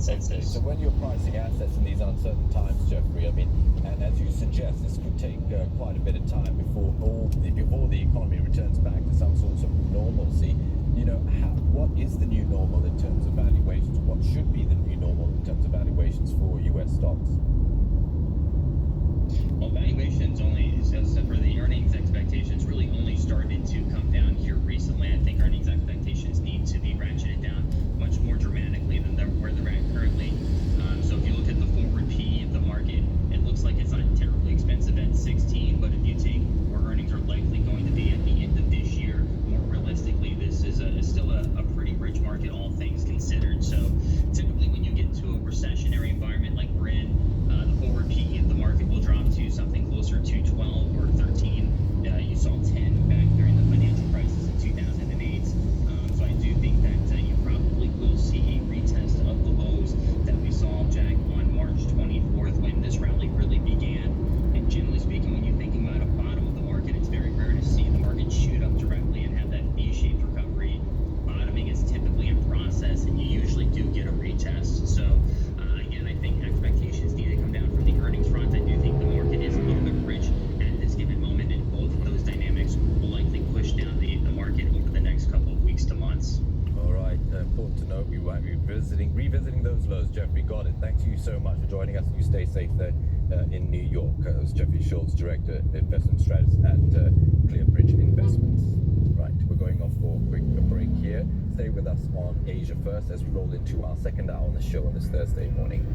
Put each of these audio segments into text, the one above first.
consensus. So when you're pricing assets in these uncertain times, Jeffrey, I mean, and as you suggest, this could take quite a bit of time before the economy returns back to some sorts of normalcy. You know, what is the new normal in terms of valuations? What should be the new normal in terms of valuations for U.S. stocks? Well, valuations only, except for the earnings expectations, really only started to come down here recently. I think earnings expectations need to be ratcheted down much more dramatically than where they're at currently. So if you look at the forward P of the market, it looks like it's not terribly expensive at 16, but if you take where earnings are likely going to be at the end of this year, more realistically, this is still a pretty rich market, all things considered. So typically when you get into a recessionary environment like we're in, the forward P of the market will drop to something closer to 12 or 13. You saw 10 back during the financial crisis in 2008. So I do think that you probably will see a retest of the lows that we saw, Jack, on March 24th when this rally really began. And generally speaking, when you're thinking about a bottom of the market, it's very rare to see the market shoot up directly and have that V-shaped recovery. Bottoming is typically a process, and you usually do get a retest. So again, I think expectations need to come down from the earnings front. I do think the market is a little bit rich at this given moment, and both of those dynamics will likely push down the market over the next couple of weeks to months. All right, important to note, we might be revisiting those lows. Jeffrey, got it. Thank you so much for joining us. You stay safe there in New York. As Jeffrey Schultz, Director, Investment Strategist at Clearbridge Investments. Right, we're going off for a quick break here. Stay with us on Asia First as we roll into our second hour on the show on this Thursday morning.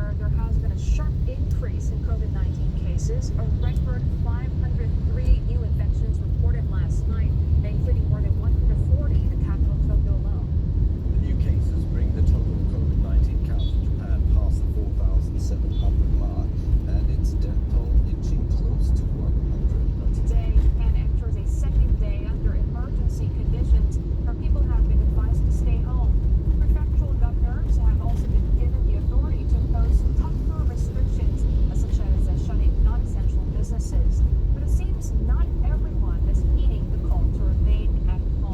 where there has been a sharp increase in COVID-19 cases. A record 503 new infections reported last night, including more than 140 in the capital Tokyo alone. The new cases bring the total COVID-19 count in Japan past the 4,700 mark, and its death toll inching close to 100. Today, Japan enters a second day under emergency conditions where people have been advised to stay home. Prefectural governors have also been given the authority to impose tougher restrictions, such as shutting non-essential businesses. But it seems not everyone is heeding the call to remain at home.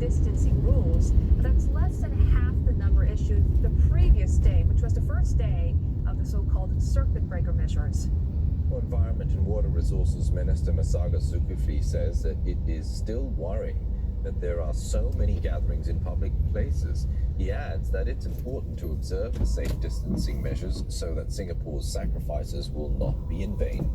distancing rules. But that's less than half the number issued the previous day, which was the first day of the so-called circuit breaker measures. Well, Environment and Water Resources Minister Masaga Zulkifli says that it is still worrying that there are so many gatherings in public places. He adds that it's important to observe the safe distancing measures so that Singapore's sacrifices will not be in vain.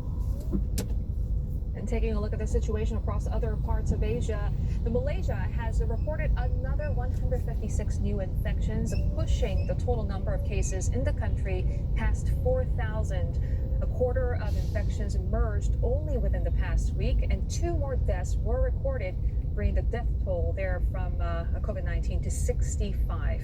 And taking a look at the situation across other parts of Asia, Malaysia has reported another 156 new infections, pushing the total number of cases in the country past 4,000. A quarter of infections emerged only within the past week, and 2 more deaths were recorded, bringing the death toll there from COVID-19 to 65.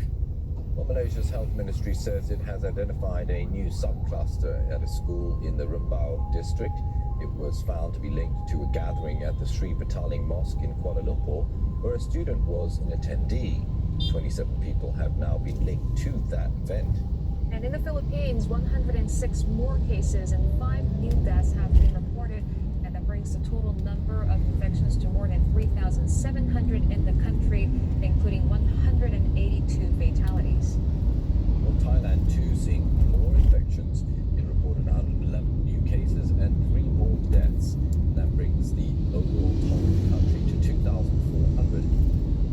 Well, Malaysia's health ministry says it has identified a new subcluster at a school in the Rembau district. It was found to be linked to a gathering at the Sri Petaling Mosque in Kuala Lumpur, where a student was an attendee. 27 people have now been linked to that event. And in the Philippines, 106 more cases and 5 new deaths have been reported, and that brings the total number of infections to more than 3,700 in the country, including 182 fatalities. Well, Thailand too seeing more infections. It reported 111 new cases and 3 more deaths. That brings the overall toll of the country to 2,400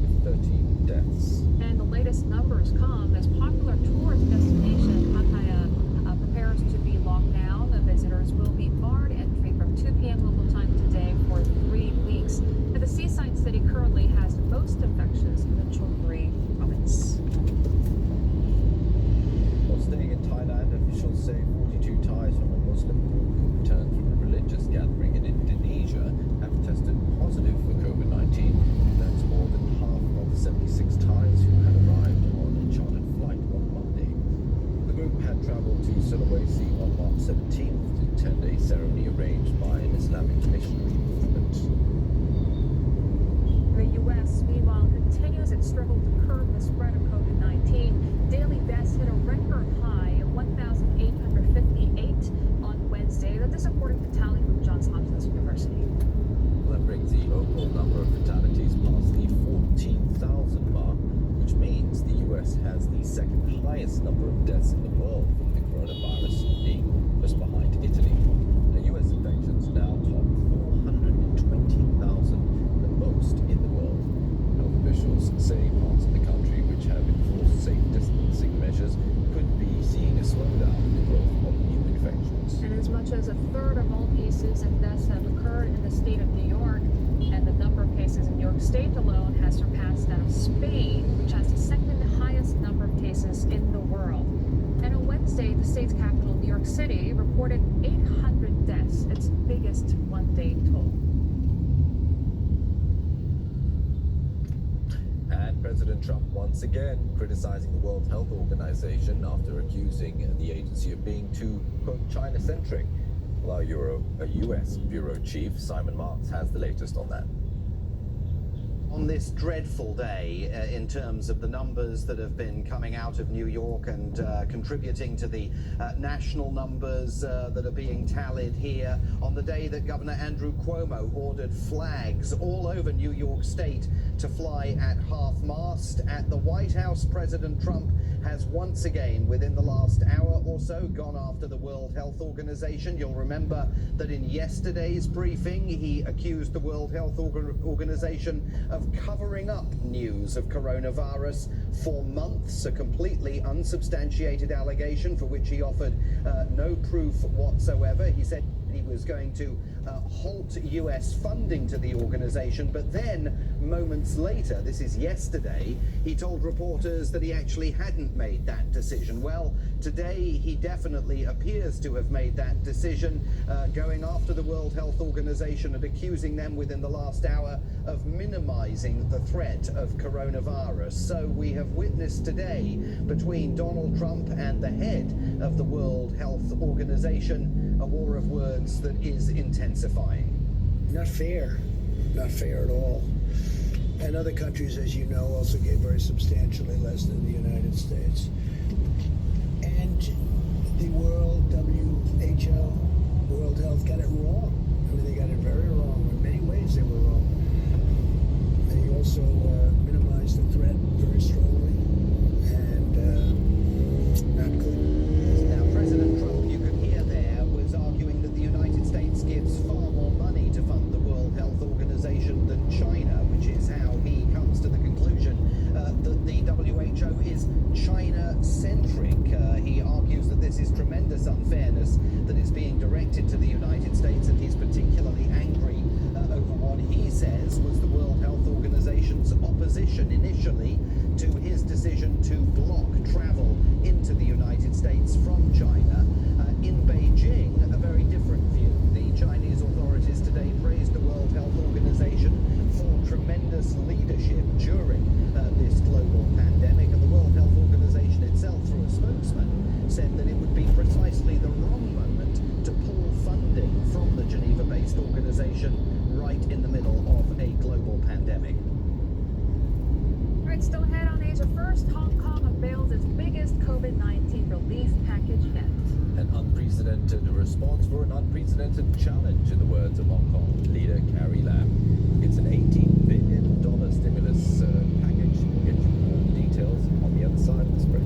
with 13 deaths. And the latest numbers come as popular tourist destination Pattaya prepares to be locked down. The visitors will be barred entry from 2 p.m. local time today for 3 weeks. And the seaside city currently has the most infections in the Chonburi province. Well, staying in Thailand, officials say 42 Thais from a Muslim group who returned from a religious gathering in Indonesia have tested positive for COVID-19. That's more than half of the 76 Thais who had arrived on a chartered flight on Monday. The group had traveled to Sulawesi on March 17th to attend a ceremony arranged by an Islamic missionary movement. The U.S., meanwhile, continues its struggle to curb the spread of COVID-19. Daily deaths hit a record high of 1,858 on Wednesday. That is according to tally from Johns Hopkins University. Well, that brings the overall number of fatalities past the 14,000 mark, which means the U.S. has the second highest number of deaths in the world from the coronavirus, being just behind Italy. The U.S. infections now top 420,000, the most in the world. Health officials say parts of the country which have enforced safe distancing measures could be seeing a slowdown in the growth of new infections. And as much as a third of all cases and deaths have occurred in the state of New York, and the number of cases in New York State alone has surpassed that of Spain, which has the second highest number of cases in the world. And on Wednesday, the state's capital, New York City, reported 800 deaths, its biggest one-day toll. And President Trump once again criticizing the World Health Organization after accusing the agency of being too, quote, China-centric. Well, our U.S. Bureau Chief Simon Marks has the latest on that. On this dreadful day, in terms of the numbers that have been coming out of New York and contributing to the national numbers that are being tallied here, on the day that Governor Andrew Cuomo ordered flags all over New York State to fly at half-mast, at the White House, President Trump has once again, within the last hour or so, gone after the World Health Organization. You'll remember that in yesterday's briefing, he accused the World Health Organization of covering up news of coronavirus for months, a completely unsubstantiated allegation for which he offered no proof whatsoever. He said he was going to halt U.S. funding to the organization, but then moments later, this is yesterday, he told reporters that he actually hadn't made that decision. Well, today he definitely appears to have made that decision, going after the World Health Organization and accusing them within the last hour of minimizing the threat of coronavirus. So we have witnessed today, between Donald Trump and the head of the World Health Organization, a war of words that is intensifying. Not fair at all. And other countries, as you know, also gave very substantially less than the United States. And the WHO, World Health, got it wrong. I mean, they got it very wrong. In many ways, they were wrong. They also minimized faces tremendous unfairness that is being directed to the United States, and he's particularly angry over what he says was the World Health Organization's opposition initially to his decision to block travel into the United States from China. In Beijing, a very different view. The Chinese authorities today praised the World Health Organization for tremendous leadership during this global pandemic, and the World Health Organization itself, through a spokesman, said that it would be precisely the wrong moment to pull funding from the Geneva-based organization right in the middle of a global pandemic. All right, still ahead on Asia First, Hong Kong unveils its biggest COVID-19 relief package yet. An unprecedented response for an unprecedented challenge, in the words of Hong Kong leader Carrie Lam. It's an $18 billion stimulus package. We'll get you all the details on the other side of this break.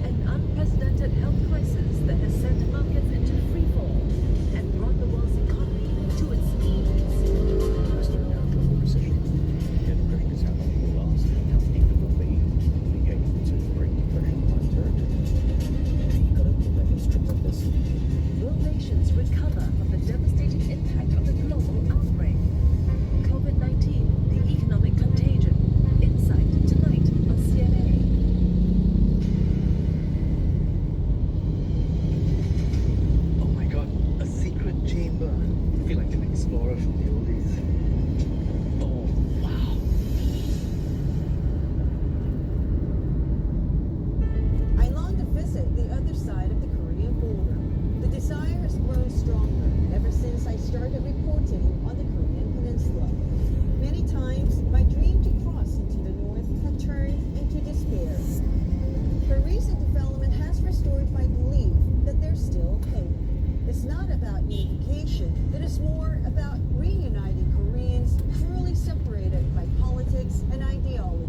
An unprecedented health crisis that has sent markets into freefall and brought the world's economy to its knees. Western Europe recession. Yeah, depression is how long it will last, how deep it will be. We're going into Great Depression type territory. The economic impact is tremendous. Will nations recover from the devastating impact of the global outbreak? COVID-19, the economic contagion. Insight tonight on CNA. Oh my god, a secret chamber. I feel like an explorer from the oldies. Oh, wow. I long to visit the other side of the Korean border. The desire has grown stronger ever since I started reporting on the Korean Peninsula. Many times, my dream to cross into the north had turned into despair. But recent development has restored my belief that there's still hope. It's not about unification, it is more about reuniting Koreans truly separated by politics and ideology.